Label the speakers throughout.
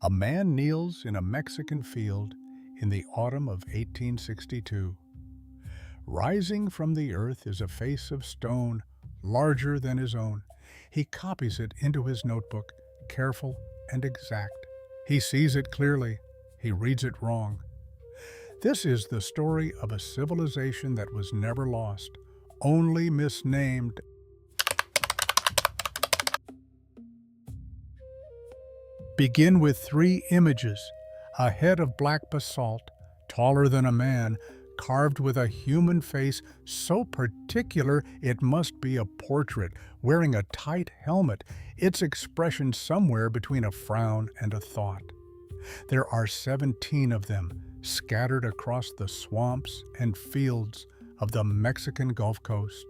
Speaker 1: A man kneels in a Mexican field in the autumn of 1862. Rising from the earth is a face of stone, larger than his own. He copies it into his notebook, careful and exact. He sees it clearly. He reads it wrong. This is the story of a civilization that was never lost, only misnamed. Begin with 3 images: a head of black basalt, taller than a man, carved with a human face so particular it must be a portrait, wearing a tight helmet, its expression somewhere between a frown and a thought. There are 17 of them, scattered across the swamps and fields of the Mexican Gulf Coast.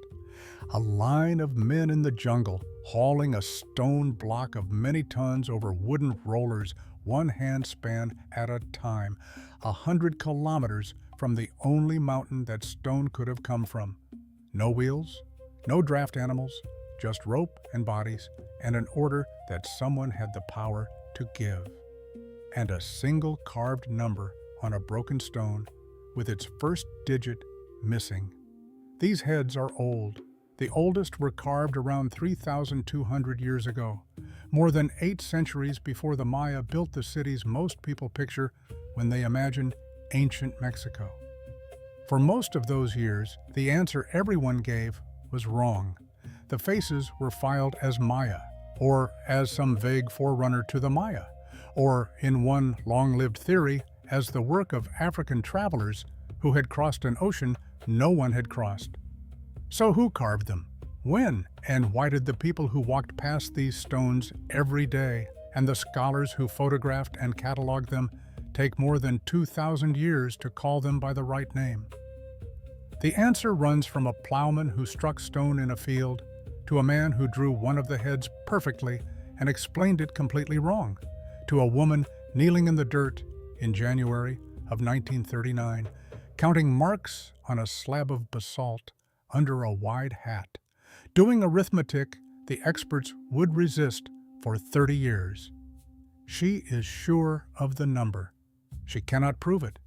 Speaker 1: A line of men in the jungle, hauling a stone block of many tons over wooden rollers, one handspan at a time, 100 kilometers from the only mountain that stone could have come from. No wheels, no draft animals, just rope and bodies, and an order that someone had the power to give. And a single carved number on a broken stone with its first digit missing. These heads are old. The oldest were carved around 3,200 years ago, more than 8 centuries before the Maya built the cities most people picture when they imagine ancient Mexico. For most of those years, the answer everyone gave was wrong. The faces were filed as Maya, or as some vague forerunner to the Maya, or, in one long-lived theory, as the work of African travelers who had crossed an ocean no one had crossed. So who carved them? When? And why did the people who walked past these stones every day, and the scholars who photographed and cataloged them, take more than 2,000 years to call them by the right name? The answer runs from a plowman who struck stone in a field, to a man who drew one of the heads perfectly and explained it completely wrong, to a woman kneeling in the dirt in January of 1939, counting marks on a slab of basalt under a wide hat, doing arithmetic the experts would resist for 30 years. She is sure of the number. She cannot prove it.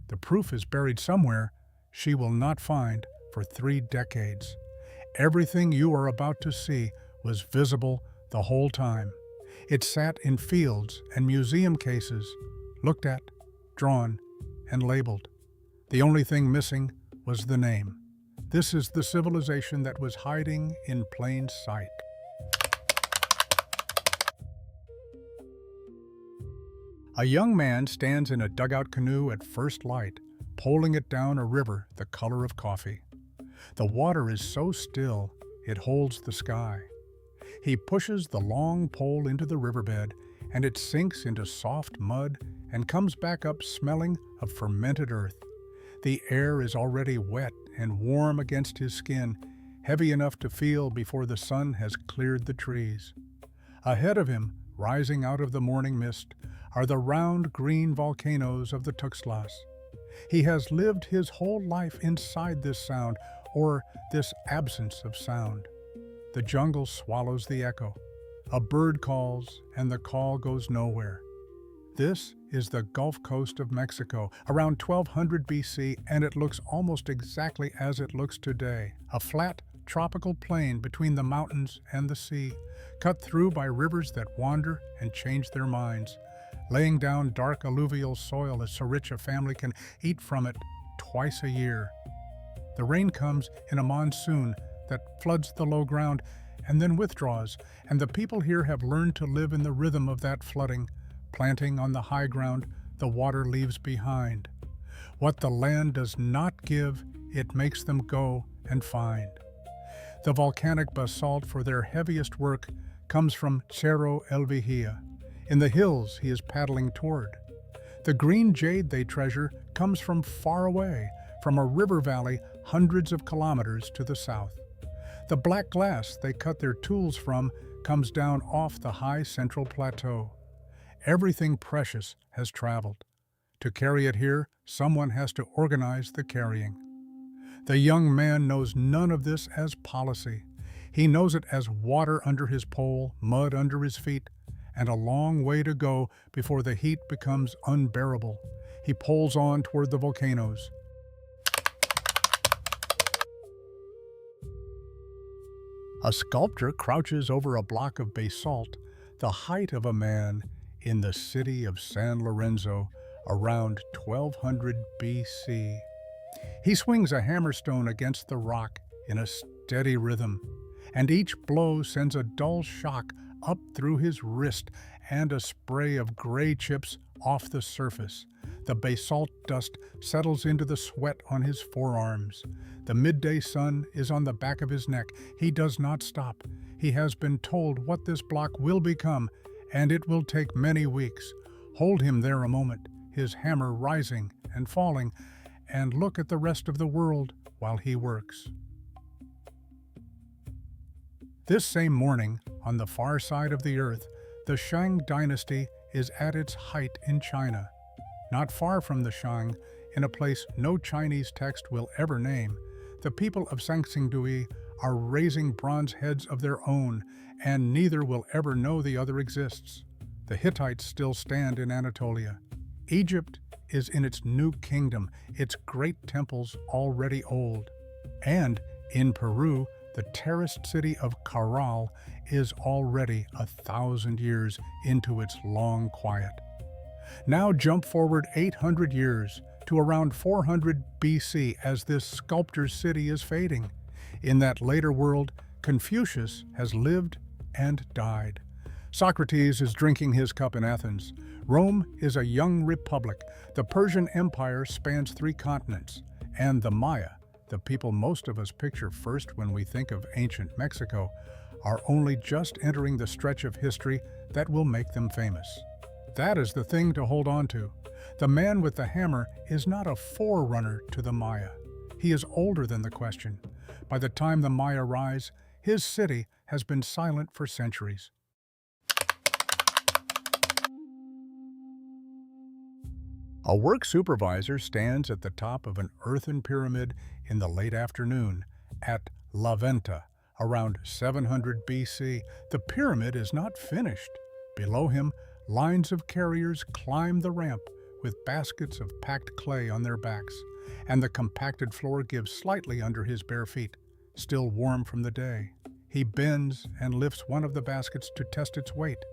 Speaker 1: The proof is buried somewhere she will not find for 3 decades. Everything you are about to see was visible the whole time. It sat in fields and museum cases, looked at, drawn, and labeled. The only thing missing was the name. This is the civilization that was hiding in plain sight. A young man stands in a dugout canoe at first light, poling it down a river the color of coffee. The water is so still, it holds the sky. He pushes the long pole into the riverbed, and it sinks into soft mud and comes back up smelling of fermented earth. The air is already wet and warm against his skin, heavy enough to feel before the sun has cleared the trees. Ahead of him, rising out of the morning mist, are the round green volcanoes of the Tuxtlas. He has lived his whole life inside this sound, or this absence of sound. The jungle swallows the echo. A bird calls, and the call goes nowhere. This is the Gulf Coast of Mexico, around 1200 BC, and it looks almost exactly as it looks today, a flat, tropical plain between the mountains and the sea, cut through by rivers that wander and change their minds, laying down dark alluvial soil so rich a family can eat from it twice a year. The rain comes in a monsoon that floods the low ground and then withdraws, and the people here have learned to live in the rhythm of that flooding, planting on the high ground the water leaves behind. What the land does not give, it makes them go and find. The volcanic basalt for their heaviest work comes from Cerro El Vigía. In the hills he is paddling toward. The green jade they treasure comes from far away, from a river valley hundreds of kilometers to the south. The black glass they cut their tools from comes down off the high central plateau. Everything precious has traveled. To carry it here, someone has to organize the carrying. The young man knows none of this as policy. He knows it as water under his pole, mud under his feet, and a long way to go before the heat becomes unbearable. He pulls on toward the volcanoes. A sculptor crouches over a block of basalt, the height of a man, in the city of San Lorenzo around 1200 BC. He swings a hammerstone against the rock in a steady rhythm, and each blow sends a dull shock up through his wrist and a spray of gray chips off the surface. The basalt dust settles into the sweat on his forearms. The midday sun is on the back of his neck. He does not stop. He has been told what this block will become, and it will take many weeks. Hold him there a moment, his hammer rising and falling, and look at the rest of the world while he works. This same morning, on the far side of the earth, the Shang dynasty is at its height in China. Not far from the Shang, in a place no Chinese text will ever name, the people of Sangsingdui are raising bronze heads of their own, and neither will ever know the other exists. The Hittites still stand in Anatolia. Egypt is in its new kingdom, its great temples already old. And in Peru, the terraced city of Caral is already 1,000 years into its long quiet. Now jump forward 800 years to around 400 BC as this sculptor's city is fading. In that later world, Confucius has lived and died. Socrates is drinking his cup in Athens. Rome is a young republic. The Persian Empire spans 3 continents. And the Maya, the people most of us picture first when we think of ancient Mexico, are only just entering the stretch of history that will make them famous. That is the thing to hold on to. The man with the hammer is not a forerunner to the Maya. He is older than the question. By the time the Maya rise, his city has been silent for centuries. A work supervisor stands at the top of an earthen pyramid in the late afternoon at La Venta, around 700 BC. The pyramid is not finished. Below him, lines of carriers climb the ramp with baskets of packed clay on their backs, and the compacted floor gives slightly under his bare feet, still warm from the day. He bends and lifts one of the baskets to test its weight,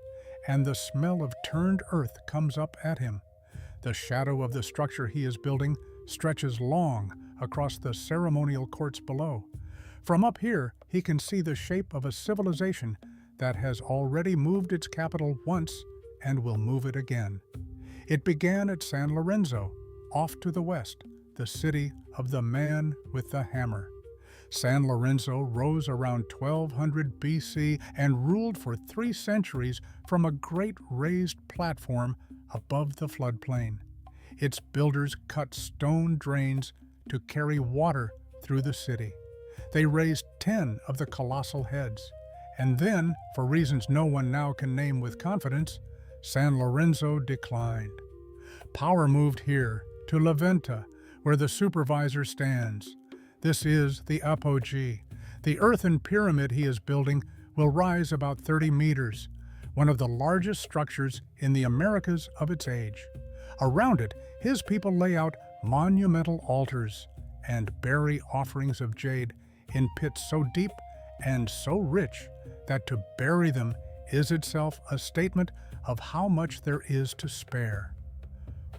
Speaker 1: and the smell of turned earth comes up at him. The shadow of the structure he is building stretches long across the ceremonial courts below. From up here, he can see the shape of a civilization that has already moved its capital once and will move it again. It began at San Lorenzo, off to the west, the city of the man with the hammer. San Lorenzo rose around 1200 BC and ruled for 3 centuries from a great raised platform above the floodplain. Its builders cut stone drains to carry water through the city. They raised 10 of the colossal heads. And then, for reasons no one now can name with confidence, San Lorenzo declined. Power moved here, to La Venta, where the supervisor stands. This is the apogee. The earthen pyramid he is building will rise about 30 meters, one of the largest structures in the Americas of its age. Around it, his people lay out monumental altars and bury offerings of jade in pits so deep and so rich that to bury them is itself a statement of how much there is to spare.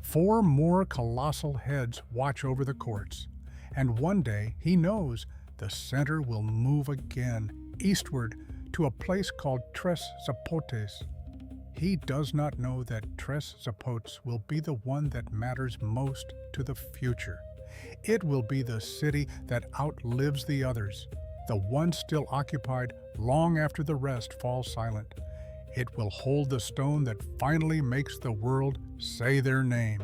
Speaker 1: 4 more colossal heads watch over the courts, and one day he knows the center will move again, eastward to a place called Tres Zapotes. He does not know that Tres Zapotes will be the one that matters most to the future. It will be the city that outlives the others, the one still occupied long after the rest fall silent. It will hold the stone that finally makes the world say their name.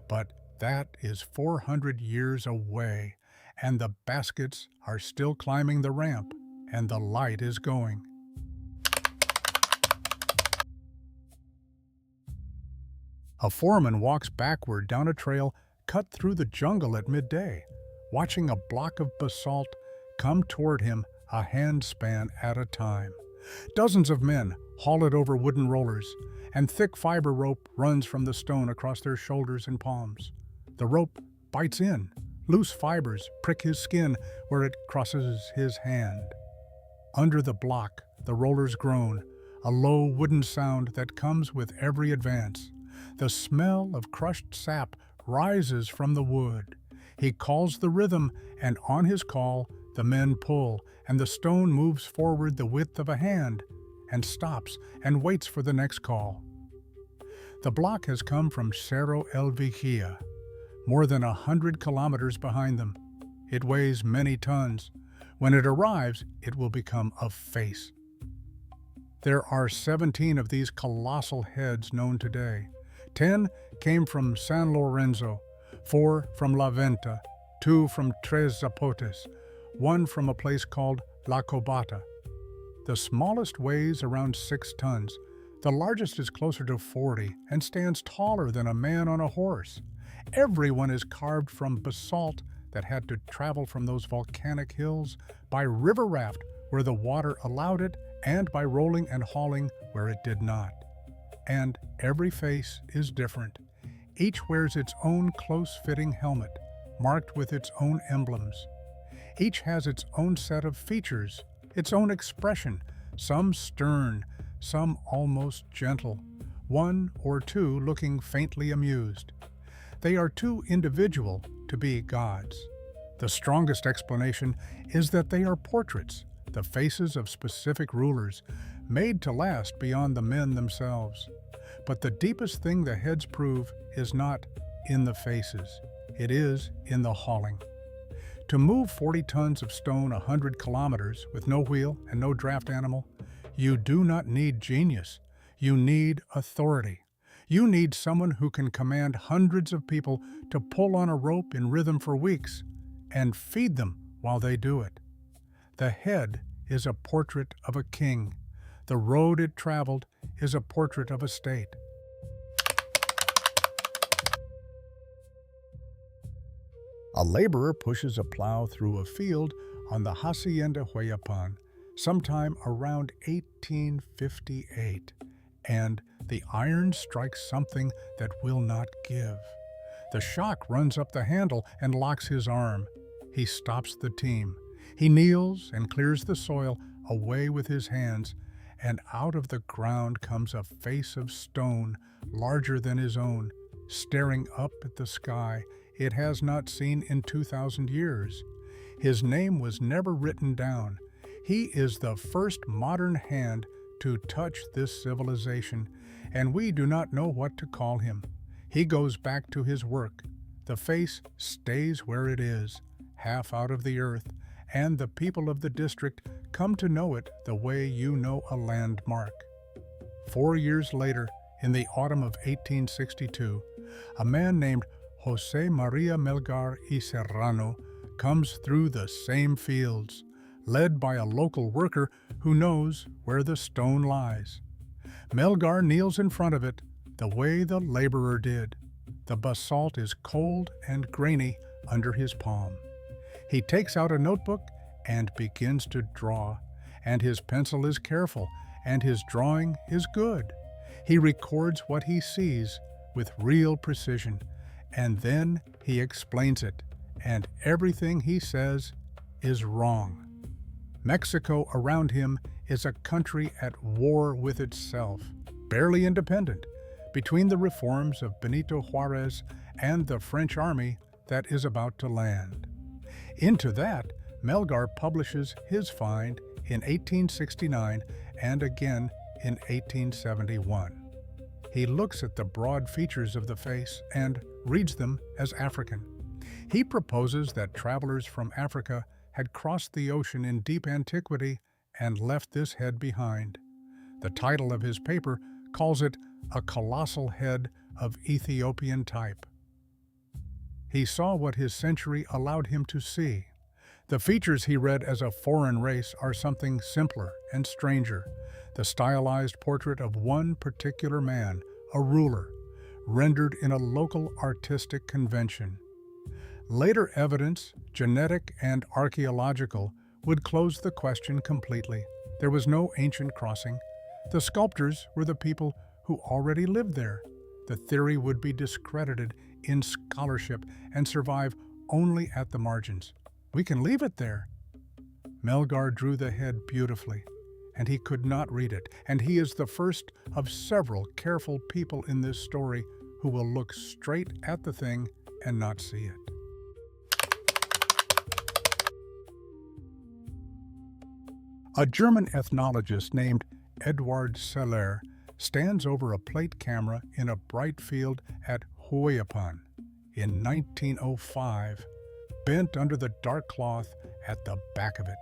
Speaker 1: But that is 400 years away, and the baskets are still climbing the ramp, and the light is going. A foreman walks backward down a trail cut through the jungle at midday, watching a block of basalt come toward him a handspan at a time. Dozens of men, haul it over wooden rollers, and thick fiber rope runs from the stone across their shoulders and palms. The rope bites in. Loose fibers prick his skin where it crosses his hand. Under the block, the rollers groan, a low wooden sound that comes with every advance. The smell of crushed sap rises from the wood. He calls the rhythm, and on his call, the men pull, and the stone moves forward the width of a hand, and stops and waits for the next call. The block has come from Cerro El Vigía, more than 100 kilometers behind them. It weighs many tons. When it arrives, it will become a face. There are 17 of these colossal heads known today. 10 came from San Lorenzo, 4 from La Venta, 2 from Tres Zapotes, 1 from a place called La Cobata. The smallest weighs around 6 tons. The largest is closer to 40 and stands taller than a man on a horse. Everyone is carved from basalt that had to travel from those volcanic hills by river raft where the water allowed it, and by rolling and hauling where it did not. And every face is different. Each wears its own close-fitting helmet, marked with its own emblems. Each has its own set of features, its own expression, some stern, some almost gentle, 1 or 2 looking faintly amused. They are too individual to be gods. The strongest explanation is that they are portraits, the faces of specific rulers, made to last beyond the men themselves. But the deepest thing the heads prove is not in the faces, it is in the hauling. To move 40 tons of stone 100 kilometers with no wheel and no draft animal, you do not need genius, you need authority. You need someone who can command hundreds of people to pull on a rope in rhythm for weeks and feed them while they do it. The head is a portrait of a king. The road it traveled is a portrait of a state. A laborer pushes a plow through a field on the Hacienda Hueyapan sometime around 1858, and the iron strikes something that will not give. The shock runs up the handle and locks his arm. He stops the team. He kneels and clears the soil away with his hands, and out of the ground comes a face of stone larger than his own, staring up at the sky it has not seen in 2,000 years. His name was never written down. He is the first modern hand to touch this civilization, and we do not know what to call him. He goes back to his work. The face stays where it is, half out of the earth, and the people of the district come to know it the way you know a landmark. 4 years later, in the autumn of 1862, a man named José María Melgar y Serrano comes through the same fields, led by a local worker who knows where the stone lies. Melgar kneels in front of it the way the laborer did. The basalt is cold and grainy under his palm. He takes out a notebook and begins to draw, and his pencil is careful, and his drawing is good. He records what he sees with real precision, and then he explains it, and everything he says is wrong. Mexico around him is a country at war with itself, barely independent, between the reforms of Benito Juárez and the French army that is about to land. Into that, Melgar publishes his find in 1869 and again in 1871. He looks at the broad features of the face and reads them as African. He proposes that travelers from Africa had crossed the ocean in deep antiquity and left this head behind. The title of his paper calls it a colossal head of Ethiopian type. He saw what his century allowed him to see. The features he read as a foreign race are something simpler and stranger, the stylized portrait of one particular man, a ruler, rendered in a local artistic convention. Later evidence, genetic and archaeological, would close the question completely. There was no ancient crossing. The sculptors were the people who already lived there. The theory would be discredited in scholarship and survive only at the margins. We can leave it there. Melgar drew the head beautifully, and he could not read it, and he is the first of several careful people in this story who will look straight at the thing and not see it. A German ethnologist named Eduard Seller stands over a plate camera in a bright field at Huayapan in 1905, bent under the dark cloth at the back of it.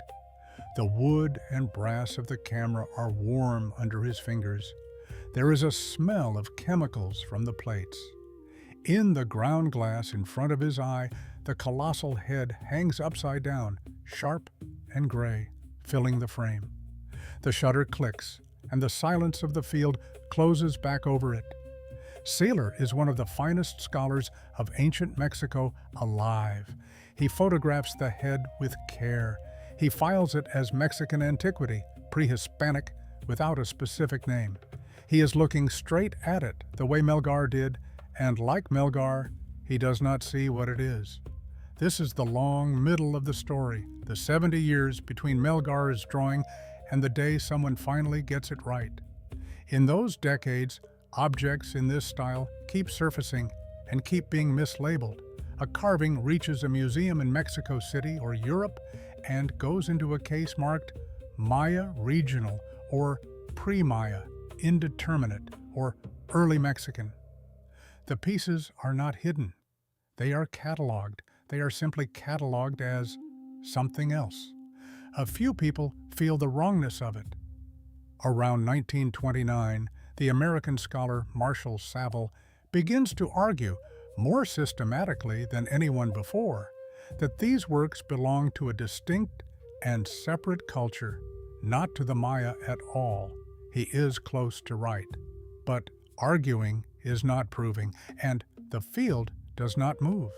Speaker 1: The wood and brass of the camera are warm under his fingers. There is a smell of chemicals from the plates. In the ground glass in front of his eye, the colossal head hangs upside down, sharp and gray, filling the frame. The shutter clicks, and the silence of the field closes back over it. Seller is one of the finest scholars of ancient Mexico alive. He photographs the head with care. He files it as Mexican antiquity, pre-Hispanic, without a specific name. He is looking straight at it, the way Melgar did, and like Melgar, he does not see what it is. This is the long middle of the story, the 70 years between Melgar's drawing and the day someone finally gets it right. In those decades, objects in this style keep surfacing and keep being mislabeled. A carving reaches a museum in Mexico City or Europe and goes into a case marked Maya Regional or Pre-Maya, Indeterminate, or Early Mexican. The pieces are not hidden. They are catalogued. They are simply catalogued as something else. A few people feel the wrongness of it. Around 1929, the American scholar Marshall Saville begins to argue, more systematically than anyone before, that these works belong to a distinct and separate culture, not to the Maya at all. He is close to right, but arguing is not proving, and the field does not move.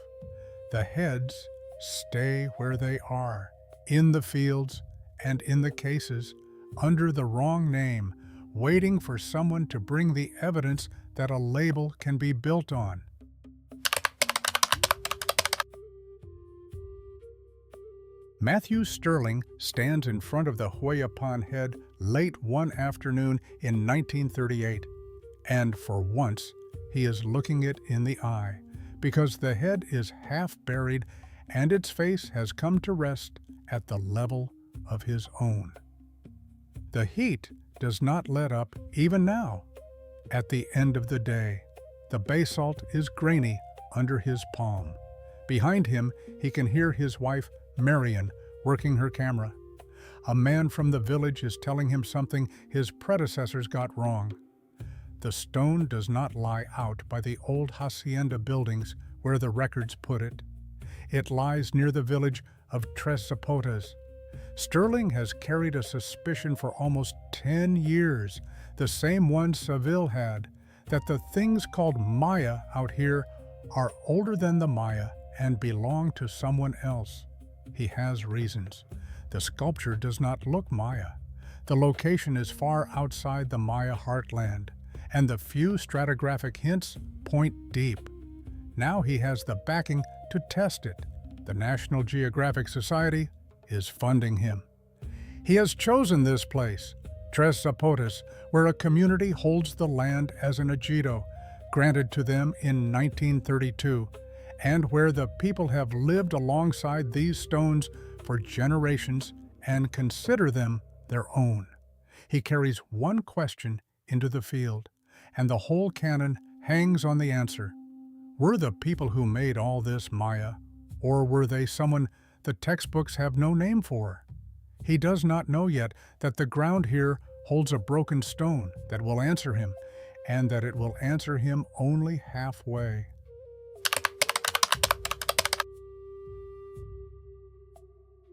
Speaker 1: The heads stay where they are, in the fields and in the cases, under the wrong name, waiting for someone to bring the evidence that a label can be built on. Matthew Sterling stands in front of the Huayapan head late one afternoon in 1938, and for once he is looking it in the eye, because the head is half buried and its face has come to rest at the level of his own. The heat does not let up even now. At the end of the day, the basalt is grainy under his palm. Behind him, he can hear his wife, Marion, working her camera. A man from the village is telling him something his predecessors got wrong. The stone does not lie out by the old hacienda buildings where the records put it. It lies near the village of Tres Zapotas. Sterling has carried a suspicion for almost 10 years, the same one Saville had, that the things called Maya out here are older than the Maya and belong to someone else. He has reasons. The sculpture does not look Maya. The location is far outside the Maya heartland, and the few stratigraphic hints point deep. Now he has the backing to test it. The National Geographic Society is funding him. He has chosen this place, Tres Zapotas, where a community holds the land as an ejido, granted to them in 1932, and where the people have lived alongside these stones for generations and consider them their own. He carries one question into the field, and the whole canon hangs on the answer. Were the people who made all this Maya, or were they someone the textbooks have no name for? He does not know yet that the ground here holds a broken stone that will answer him, and that it will answer him only halfway.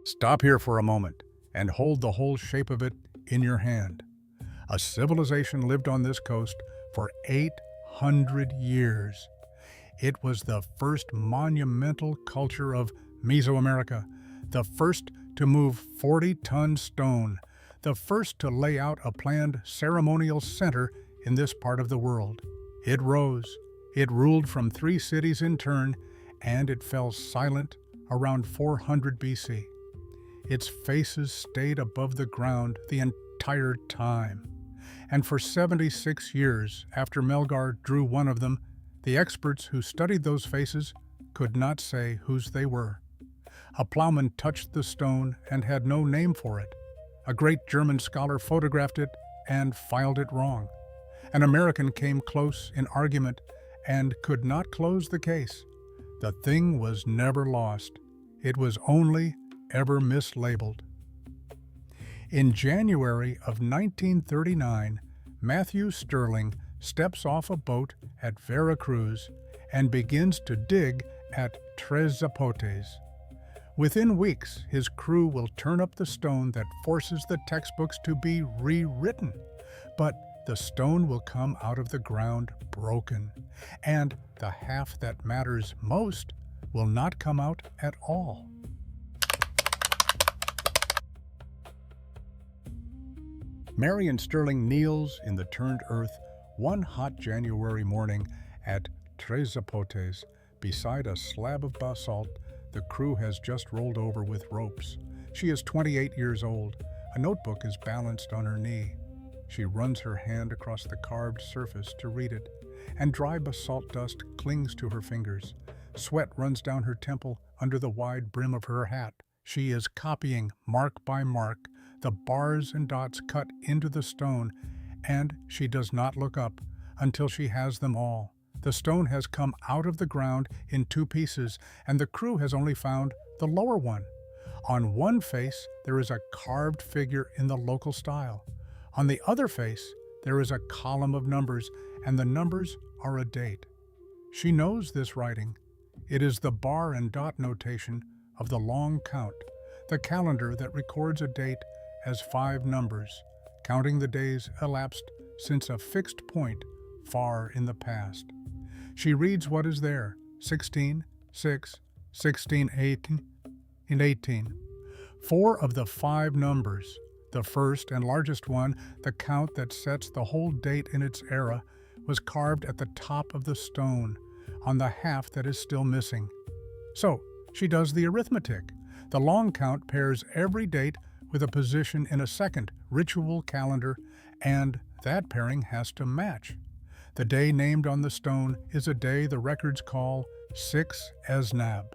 Speaker 1: Stop here for a moment and hold the whole shape of it in your hand. A civilization lived on this coast for 800 years. It was the first monumental culture of Mesoamerica, the first to move 40-ton stone, the first to lay out a planned ceremonial center in this part of the world. It rose, it ruled from 3 cities in turn, and it fell silent around 400 BC. Its faces stayed above the ground the entire time. And for 76 years after Melgar drew one of them, the experts who studied those faces could not say whose they were. A plowman touched the stone and had no name for it. A great German scholar photographed it and filed it wrong. An American came close in argument and could not close the case. The thing was never lost. It was only ever mislabeled. In January of 1939, Matthew Stirling steps off a boat at Veracruz and begins to dig at Tres Zapotes. Within weeks, his crew will turn up the stone that forces the textbooks to be rewritten. But the stone will come out of the ground broken, and the half that matters most will not come out at all. Marion Stirling kneels in the turned earth one hot January morning at Tres Zapotes beside a slab of basalt the crew has just rolled over with ropes. She is 28 years old. A notebook is balanced on her knee. She runs her hand across the carved surface to read it, and dry basalt dust clings to her fingers. Sweat runs down her temple under the wide brim of her hat. She is copying, mark by mark, the bars and dots cut into the stone, and she does not look up until she has them all. The stone has come out of the ground in 2 pieces, and the crew has only found the lower one. On one face, there is a carved figure in the local style. On the other face, there is a column of numbers, and the numbers are a date. She knows this writing. It is the bar and dot notation of the long count, the calendar that records a date as 5 numbers, counting the days elapsed since a fixed point far in the past. She reads what is there: 16, 6, 16, 18, and 18. 4 of the 5 numbers, the first and largest one, the count that sets the whole date in its era, was carved at the top of the stone, on the half that is still missing. So, she does the arithmetic. The long count pairs every date with a position in a second ritual calendar, and that pairing has to match. The day named on the stone is a day the records call 6 Esnab.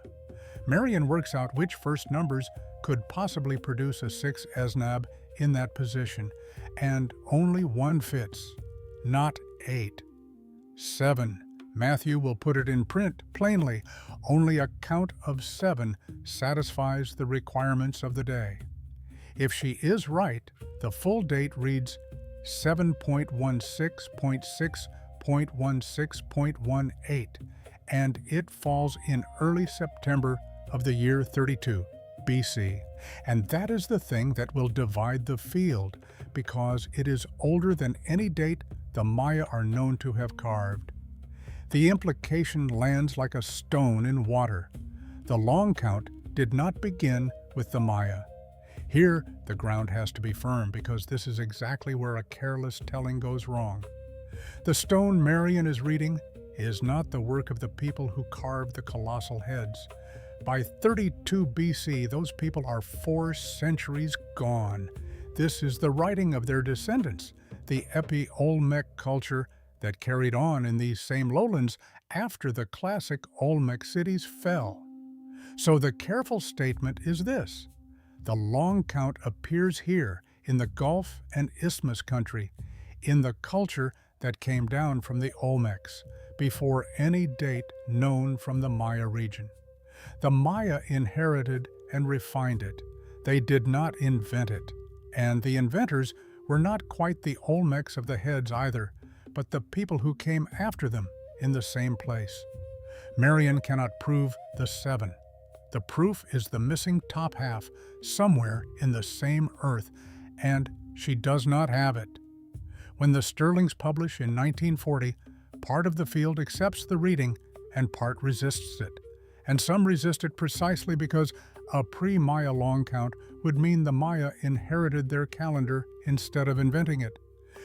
Speaker 1: Marion works out which first numbers could possibly produce a 6 Esnab in that position, and only one fits, not 8. 7. Matthew will put it in print plainly. Only a count of 7 satisfies the requirements of the day. If she is right, the full date reads 7.16.6.16.18, and it falls in early September of the year 32 BC. And that is the thing that will divide the field, because it is older than any date the Maya are known to have carved. The implication lands like a stone in water. The long count did not begin with the Maya. Here, the ground has to be firm, because this is exactly where a careless telling goes wrong. The stone Marion is reading is not the work of the people who carved the colossal heads. By 32 BC, those people are 4 centuries gone. This is the writing of their descendants, the Olmec culture that carried on in these same lowlands after the classic Olmec cities fell. So the careful statement is this: the long count appears here in the Gulf and Isthmus country, in the culture that came down from the Olmecs, before any date known from the Maya region. The Maya inherited and refined it. They did not invent it. And the inventors were not quite the Olmecs of the heads either, but the people who came after them in the same place. Marion cannot prove the 7. The proof is the missing top half somewhere in the same earth, and she does not have it. When the Stirlings publish in 1940, part of the field accepts the reading and part resists it. And some resist it precisely because A pre-Maya long count would mean the Maya inherited their calendar instead of inventing it.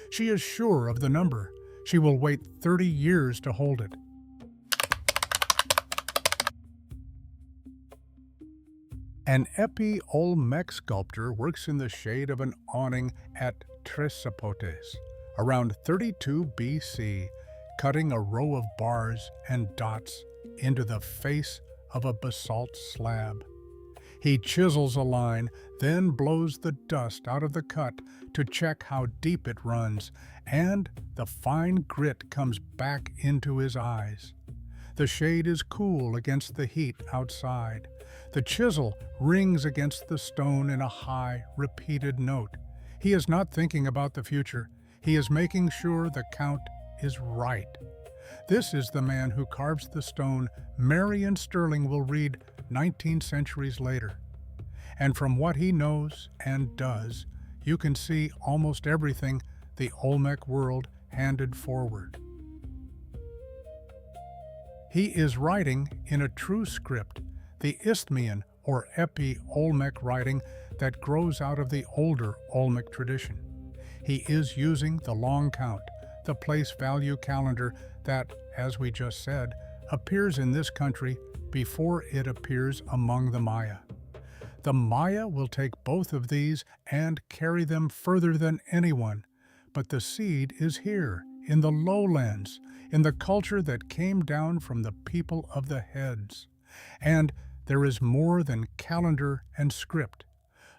Speaker 1: She is sure of the number. She will wait 30 years to hold it. An Olmec sculptor works in the shade of an awning at Tres Zapotes, around 32 BC, cutting a row of bars and dots into the face of a basalt slab. He chisels a line, then blows the dust out of the cut to check how deep it runs, and the fine grit comes back into his eyes. The shade is cool against the heat outside. The chisel rings against the stone in a high, repeated note. He is not thinking about the future. He is making sure the count is right. This is the man who carves the stone Marion Sterling will read 19 centuries later. And from what he knows and does, you can see almost everything the Olmec world handed forward. He is writing in a true script, the Isthmian or Olmec writing that grows out of the older Olmec tradition. He is using the long count, the place value calendar that, as we just said, appears in this country before it appears among the Maya. The Maya will take both of these and carry them further than anyone, but the seed is here, in the lowlands, in the culture that came down from the people of the heads. And there is more than calendar and script.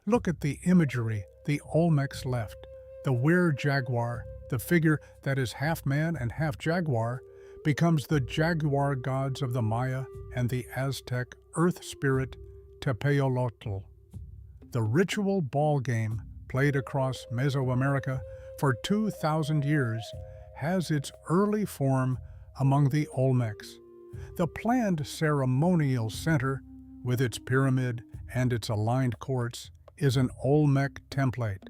Speaker 1: Look at the imagery the Olmecs left. The were-jaguar, the figure that is half man and half jaguar, becomes the jaguar gods of the Maya and the Aztec earth spirit Tepeolotl. The ritual ball game, played across Mesoamerica for 2,000 years, has its early form among the Olmecs. The planned ceremonial center, with its pyramid and its aligned courts, is an Olmec template.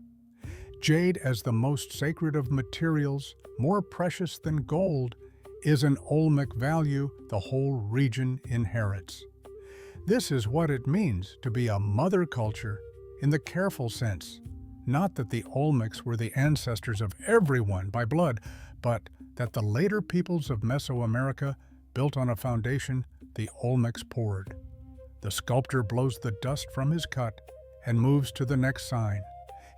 Speaker 1: Jade, as the most sacred of materials, more precious than gold, is an Olmec value the whole region inherits. This is what it means to be a mother culture in the careful sense. Not that the Olmecs were the ancestors of everyone by blood, but that the later peoples of Mesoamerica built on a foundation the Olmecs poured. The sculptor blows the dust from his cut and moves to the next sign.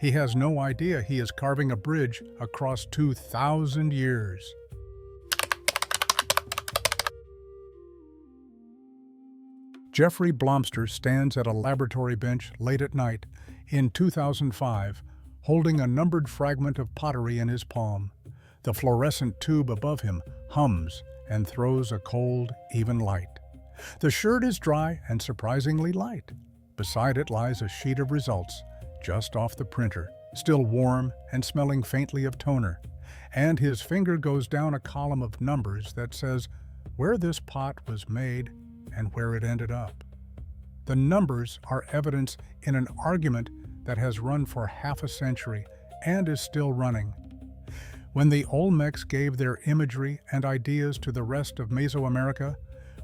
Speaker 1: He has no idea he is carving a bridge across 2,000 years. Jeffrey Blomster stands at a laboratory bench late at night in 2005, holding a numbered fragment of pottery in his palm. The fluorescent tube above him hums and throws a cold, even light. The shirt is dry and surprisingly light. Beside it lies a sheet of results, just off the printer, still warm and smelling faintly of toner. And his finger goes down a column of numbers that says where this pot was made and where it ended up. The numbers are evidence in an argument that has run for half a century and is still running. When the Olmecs gave their imagery and ideas to the rest of Mesoamerica,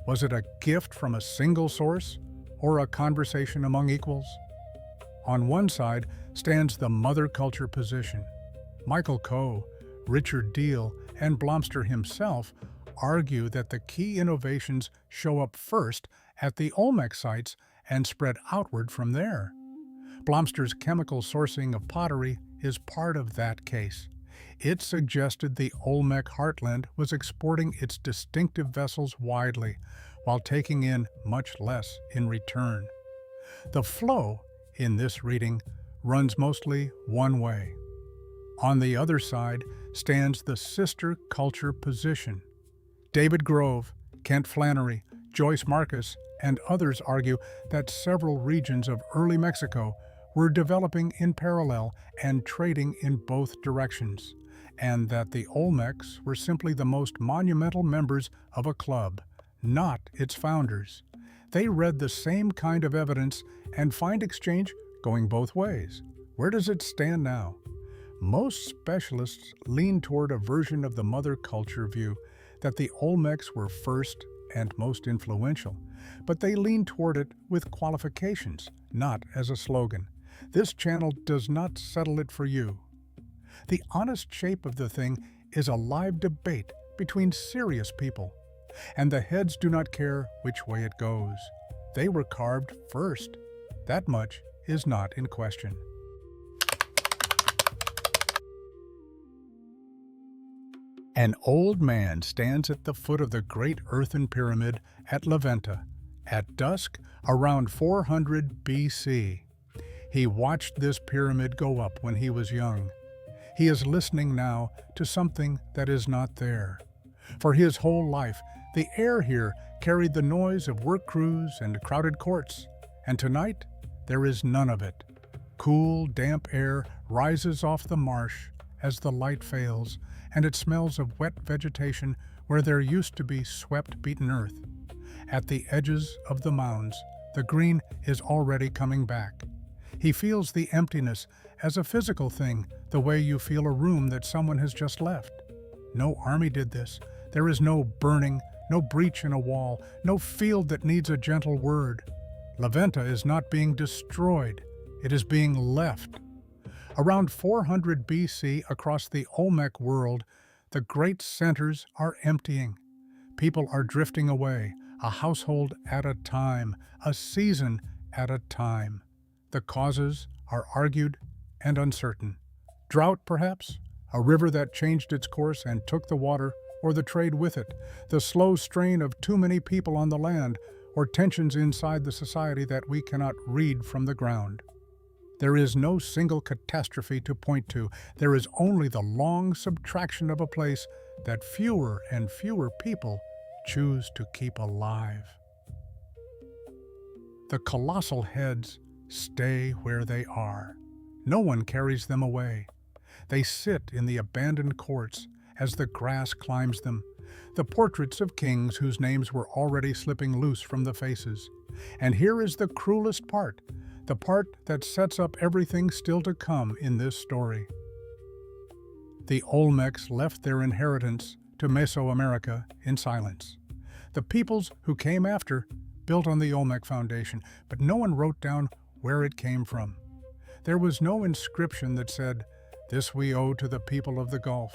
Speaker 1: was it a gift from a single source or a conversation among equals? On one side stands the mother culture position. Michael Coe, Richard Deal, and Blomster himself argue that the key innovations show up first at the Olmec sites and spread outward from there. Blomster's chemical sourcing of pottery is part of that case. It suggested the Olmec heartland was exporting its distinctive vessels widely, while taking in much less in return. The flow in this reading runs mostly one way. On the other side stands the sister culture position. David Grove, Kent Flannery, Joyce Marcus, and others argue that several regions of early Mexico were developing in parallel and trading in both directions, and that the Olmecs were simply the most monumental members of a club, not its founders. They read the same kind of evidence and find exchange going both ways. Where does it stand now? Most specialists lean toward a version of the mother culture view that the Olmecs were first and most influential, but they lean toward it with qualifications, not as a slogan. This channel does not settle it for you. The honest shape of the thing is a live debate between serious people, and the heads do not care which way it goes. They were carved first. That much is not in question. An old man stands at the foot of the great earthen pyramid at Levanta at dusk around 400 BC. He watched this pyramid go up when he was young. He is listening now to something that is not there. For his whole life, the air here carried the noise of work crews and crowded courts, and tonight there is none of it. Cool, damp air rises off the marsh as the light fails, and it smells of wet vegetation where there used to be swept, beaten earth. At the edges of the mounds, the green is already coming back. He feels the emptiness as a physical thing, the way you feel a room that someone has just left. No army did this. There is no burning, no breach in a wall, no field that needs a gentle word. Levanta is not being destroyed. It is being left. Around 400 BC, across the Olmec world, the great centers are emptying. People are drifting away, a household at a time, a season at a time. The causes are argued and uncertain. Drought, perhaps? A river that changed its course and took the water, or the trade with it? The slow strain of too many people on the land, or tensions inside the society that we cannot read from the ground? There is no single catastrophe to point to. There is only the long subtraction of a place that fewer and fewer people choose to keep alive. The colossal heads stay where they are. No one carries them away. They sit in the abandoned courts as the grass climbs them, the portraits of kings whose names were already slipping loose from the faces. And here is the cruelest part, the part that sets up everything still to come in this story. The Olmecs left their inheritance to Mesoamerica in silence. The peoples who came after built on the Olmec foundation, but no one wrote down where it came from. There was no inscription that said, "This we owe to the people of the Gulf."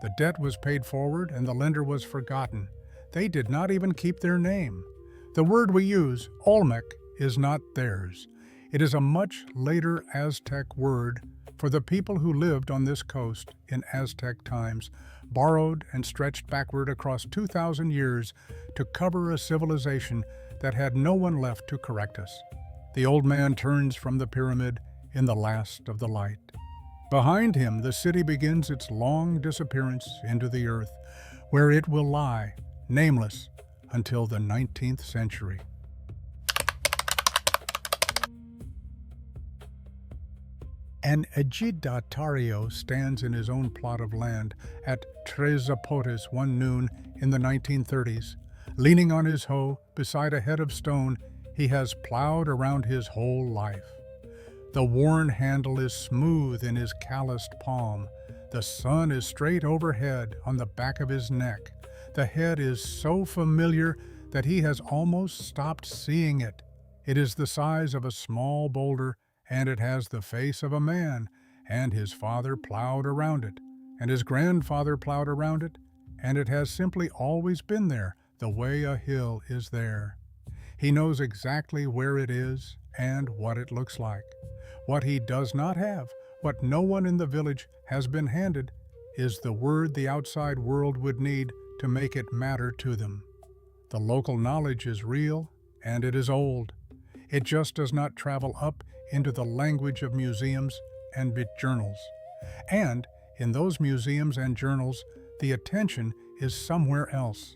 Speaker 1: The debt was paid forward and the lender was forgotten. They did not even keep their name. The word we use, Olmec, is not theirs. It is a much later Aztec word for the people who lived on this coast in Aztec times, borrowed and stretched backward across 2,000 years to cover a civilization that had no one left to correct us. The old man turns from the pyramid in the last of the light. Behind him, the city begins its long disappearance into the earth, where it will lie, nameless, until the 19th century. An ejidatario stands in his own plot of land at Tres Zapotes one noon in the 1930s. Leaning on his hoe beside a head of stone he has plowed around his whole life. The worn handle is smooth in his calloused palm. The sun is straight overhead on the back of his neck. The head is so familiar that he has almost stopped seeing it. It is the size of a small boulder, and it has the face of a man, and his father plowed around it, and his grandfather plowed around it, and it has simply always been there, the way a hill is there. He knows exactly where it is and what it looks like. What he does not have, what no one in the village has been handed, is the word the outside world would need to make it matter to them. The local knowledge is real, and it is old. It just does not travel up into the language of museums and bit journals. And in those museums and journals, the attention is somewhere else.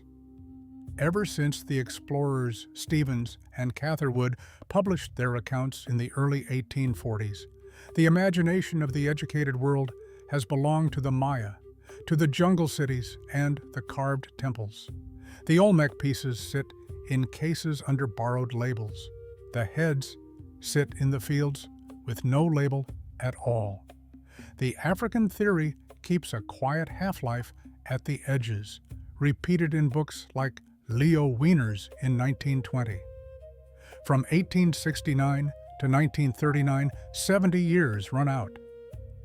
Speaker 1: Ever since the explorers Stevens and Catherwood published their accounts in the early 1840s, the imagination of the educated world has belonged to the Maya, to the jungle cities and the carved temples. The Olmec pieces sit in cases under borrowed labels. The heads sit in the fields with no label at all. The African theory keeps a quiet half-life at the edges, repeated in books like Leo Wieners in 1920. From 1869 to 1939, 70 years run out.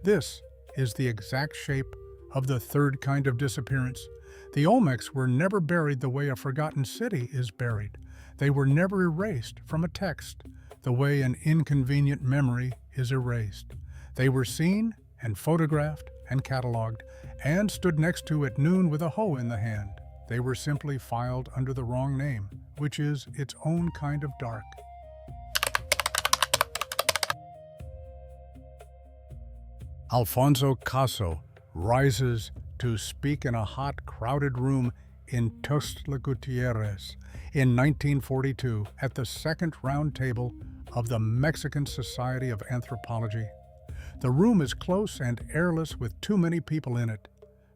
Speaker 1: This is the exact shape of the third kind of disappearance. The Olmecs were never buried the way a forgotten city is buried. They were never erased from a text, the way an inconvenient memory is erased. They were seen and photographed and catalogued, and stood next to at noon with a hoe in the hand. They were simply filed under the wrong name, which is its own kind of dark. Alfonso Caso rises to speak in a hot, crowded room in Tuxtla Gutierrez in 1942 at the second round table of the Mexican Society of Anthropology. The room is close and airless with too many people in it.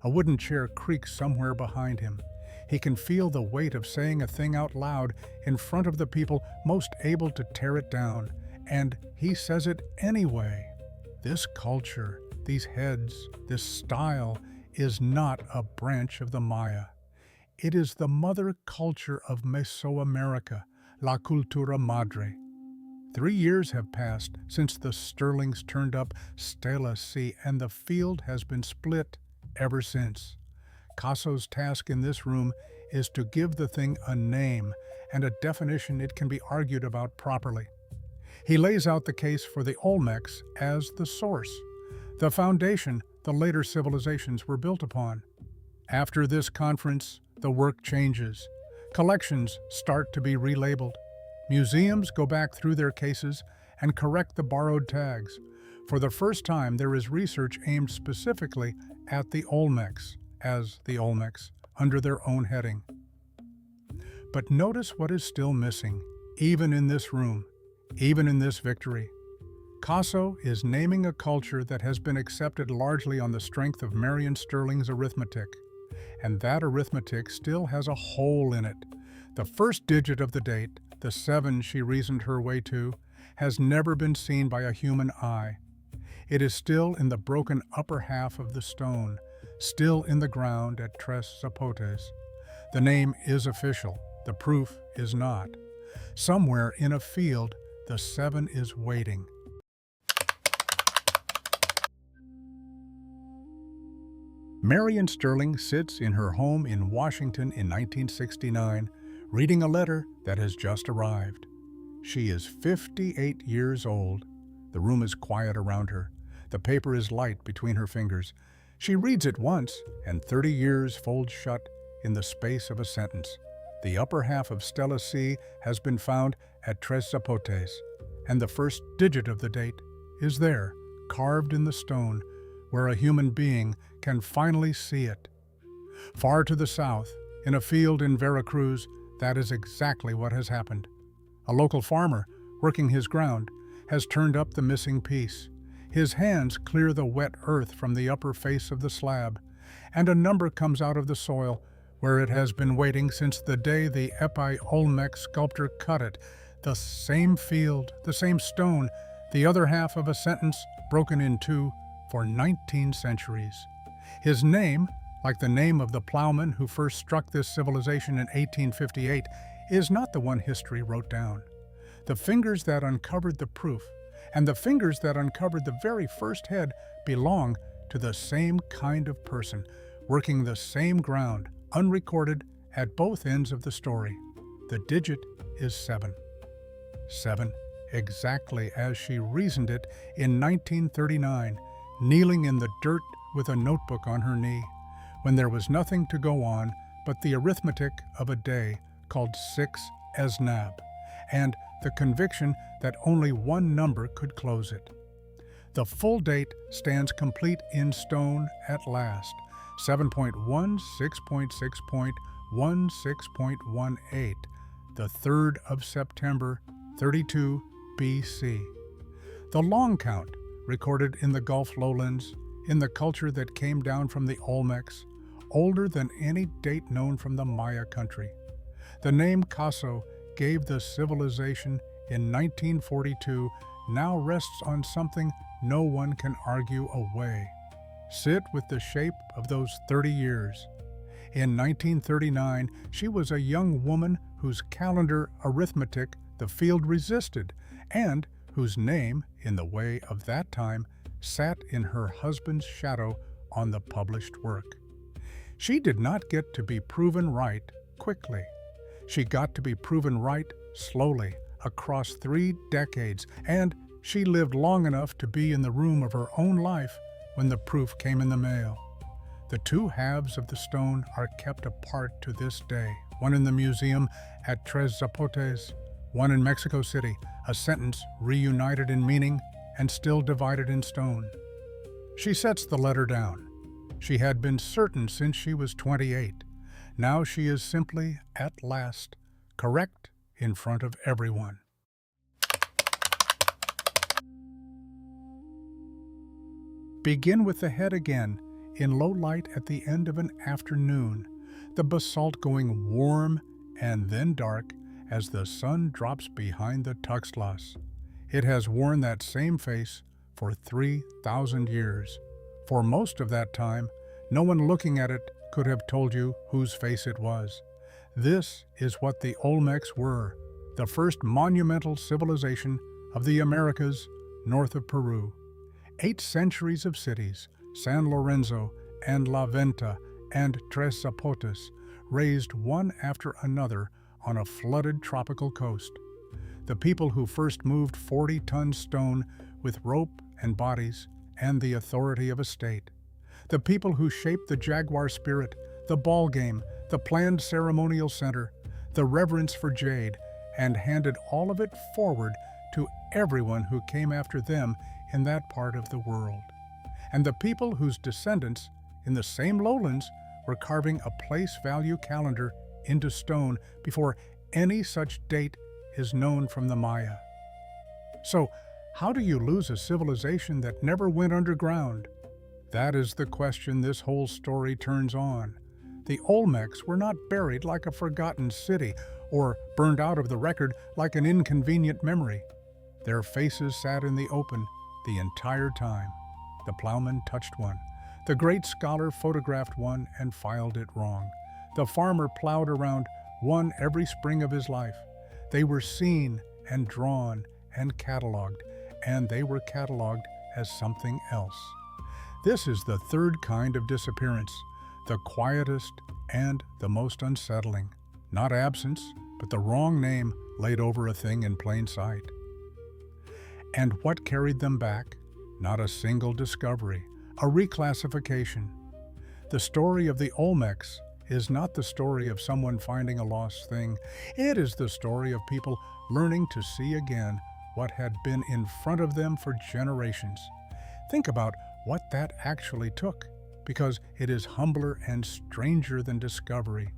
Speaker 1: A wooden chair creaks somewhere behind him. He can feel the weight of saying a thing out loud in front of the people most able to tear it down, and he says it anyway. This culture, these heads, this style is not a branch of the Maya. It is the mother culture of Mesoamerica, La Cultura Madre. 3 years have passed since the Sterlings turned up Stela C, and the field has been split ever since. Caso's task in this room is to give the thing a name and a definition it can be argued about properly. He lays out the case for the Olmecs as the source, the foundation the later civilizations were built upon. After this conference, the work changes. Collections start to be relabeled. Museums go back through their cases and correct the borrowed tags. For the first time, there is research aimed specifically at the Olmecs, as the Olmecs, under their own heading. But notice what is still missing, even in this room, even in this victory. Caso is naming a culture that has been accepted largely on the strength of Marion Sterling's arithmetic, and that arithmetic still has a hole in it. The first digit of the date, the 7 she reasoned her way to, has never been seen by a human eye. It is still in the broken upper half of the stone, still in the ground at Tres Zapotes. The name is official, the proof is not. Somewhere in a field, the 7 is waiting. Marion Sterling sits in her home in Washington in 1969, reading a letter that has just arrived. She is 58 years old. The room is quiet around her. The paper is light between her fingers. She reads it once, and 30 years fold shut in the space of a sentence. The upper half of Stela C has been found at Tres Zapotes, and the first digit of the date is there, carved in the stone, where a human being can finally see it. Far to the south, in a field in Veracruz, that is exactly what has happened. A local farmer, working his ground, has turned up the missing piece. His hands clear the wet earth from the upper face of the slab, and a number comes out of the soil where it has been waiting since the day the Epi Olmec sculptor cut it. The same field, the same stone, the other half of a sentence broken in two for 19 centuries. His name, like the name of the plowman who first struck this civilization in 1858, is not the one history wrote down. The fingers that uncovered the proof and the fingers that uncovered the very first head belong to the same kind of person, working the same ground, unrecorded at both ends of the story. The digit is 7. 7, exactly as she reasoned it in 1939, kneeling in the dirt with a notebook on her knee, when there was nothing to go on but the arithmetic of a day called 6 Esnab, and the conviction that only one number could close it. The full date stands complete in stone at last, 7.16.6.16.18, the 3rd of September, 32 BC. The long count, recorded in the Gulf lowlands, in the culture that came down from the Olmecs, older than any date known from the Maya country. The name Caso gave the civilization in 1942 now rests on something no one can argue away. Sit with the shape of those 30 years. In 1939, she was a young woman whose calendar arithmetic the field resisted, and whose name, in the way of that time, sat in her husband's shadow on the published work. She did not get to be proven right quickly. She got to be proven right slowly, across 3 decades, and she lived long enough to be in the room of her own life when the proof came in the mail. The 2 halves of the stone are kept apart to this day, one in the museum at Tres Zapotes, one in Mexico City, a sentence reunited in meaning and still divided in stone. She sets the letter down. She had been certain since she was 28. Now she is simply, at last, correct in front of everyone. Begin with the head again, in low light at the end of an afternoon, the basalt going warm and then dark as the sun drops behind the Tuxtlas. It has worn that same face for 3,000 years. For most of that time, no one looking at it could have told you whose face it was. This is what the Olmecs were, the first monumental civilization of the Americas north of Peru. 8 centuries of cities, San Lorenzo and La Venta and Tres Zapotes, raised one after another on a flooded tropical coast. The people who first moved 40-ton stone with rope and bodies and the authority of a state. The people who shaped the jaguar spirit, the ball game, the planned ceremonial center, the reverence for jade, and handed all of it forward to everyone who came after them in that part of the world. And the people whose descendants, in the same lowlands, were carving a place value calendar into stone before any such date is known from the Maya. So, how do you lose a civilization that never went underground? That is the question this whole story turns on. The Olmecs were not buried like a forgotten city or burned out of the record like an inconvenient memory. Their faces sat in the open the entire time. The plowman touched one. The great scholar photographed one and filed it wrong. The farmer plowed around one every spring of his life. They were seen and drawn and catalogued, and they were catalogued as something else. This is the 3rd kind of disappearance, the quietest and the most unsettling. Not absence, but the wrong name laid over a thing in plain sight. And what carried them back? Not a single discovery, a reclassification. The story of the Olmecs is not the story of someone finding a lost thing. It is the story of people learning to see again what had been in front of them for generations. Think about what that actually took, because it is humbler and stranger than discovery.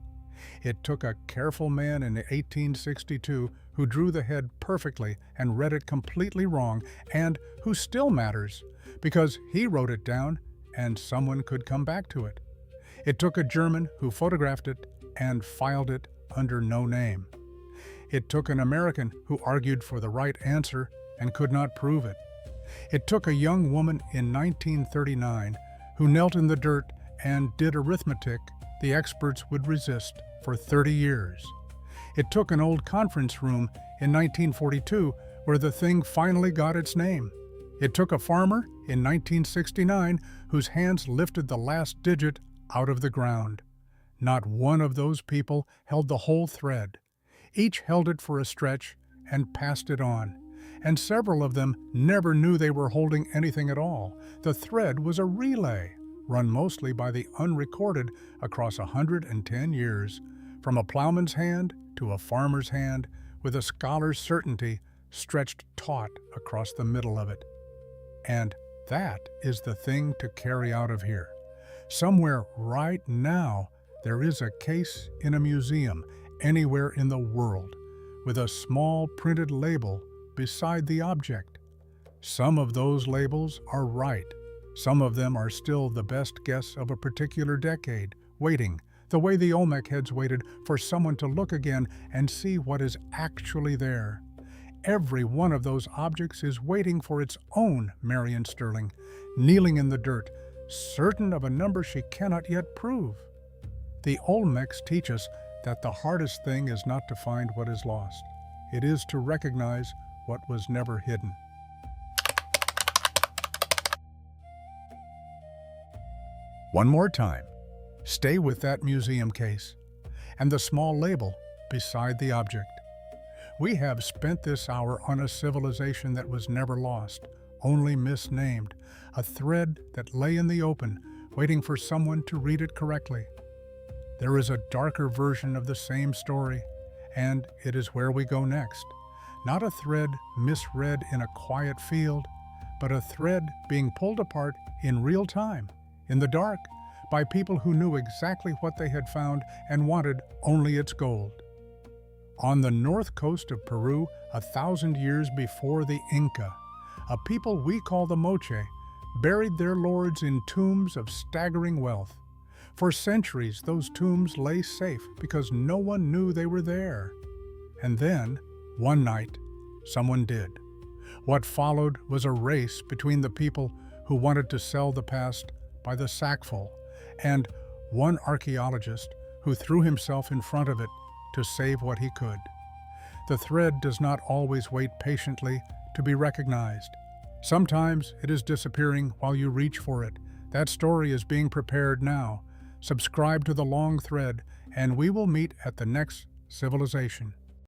Speaker 1: It took a careful man in 1862 who drew the head perfectly and read it completely wrong, and who still matters, because he wrote it down and someone could come back to it. It took a German who photographed it and filed it under no name. It took an American who argued for the right answer and could not prove it. It took a young woman in 1939 who knelt in the dirt and did arithmetic the experts would resist for 30 years. It took an old conference room in 1942 where the thing finally got its name. It took a farmer in 1969 whose hands lifted the last digit out of the ground. Not one of those people held the whole thread. Each held it for a stretch and passed it on. And several of them never knew they were holding anything at all. The thread was a relay, run mostly by the unrecorded across 110 years, from a plowman's hand to a farmer's hand, with a scholar's certainty stretched taut across the middle of it. And that is the thing to carry out of here. Somewhere right now, there is a case in a museum anywhere in the world with a small printed label beside the object. Some of those labels are right. Some of them are still the best guess of a particular decade, waiting, the way the Olmec heads waited for someone to look again and see what is actually there. Every one of those objects is waiting for its own Marion Sterling, kneeling in the dirt, certain of a number she cannot yet prove. The Olmecs teach us that the hardest thing is not to find what is lost. It is to recognize what was never hidden. One more time, stay with that museum case and the small label beside the object. We have spent this hour on a civilization that was never lost, only misnamed, a thread that lay in the open, waiting for someone to read it correctly. There is a darker version of the same story, and it is where we go next. Not a thread misread in a quiet field, but a thread being pulled apart in real time, in the dark, by people who knew exactly what they had found and wanted only its gold. On the north coast of Peru, 1,000 years before the Inca, a people we call the Moche buried their lords in tombs of staggering wealth. For centuries, those tombs lay safe because no one knew they were there. And then, one night, someone did. What followed was a race between the people who wanted to sell the past by the sackful and one archaeologist who threw himself in front of it to save what he could. The thread does not always wait patiently to be recognized. Sometimes it is disappearing while you reach for it. That story is being prepared now. Subscribe to The Long Thread, and we will meet at the next civilization.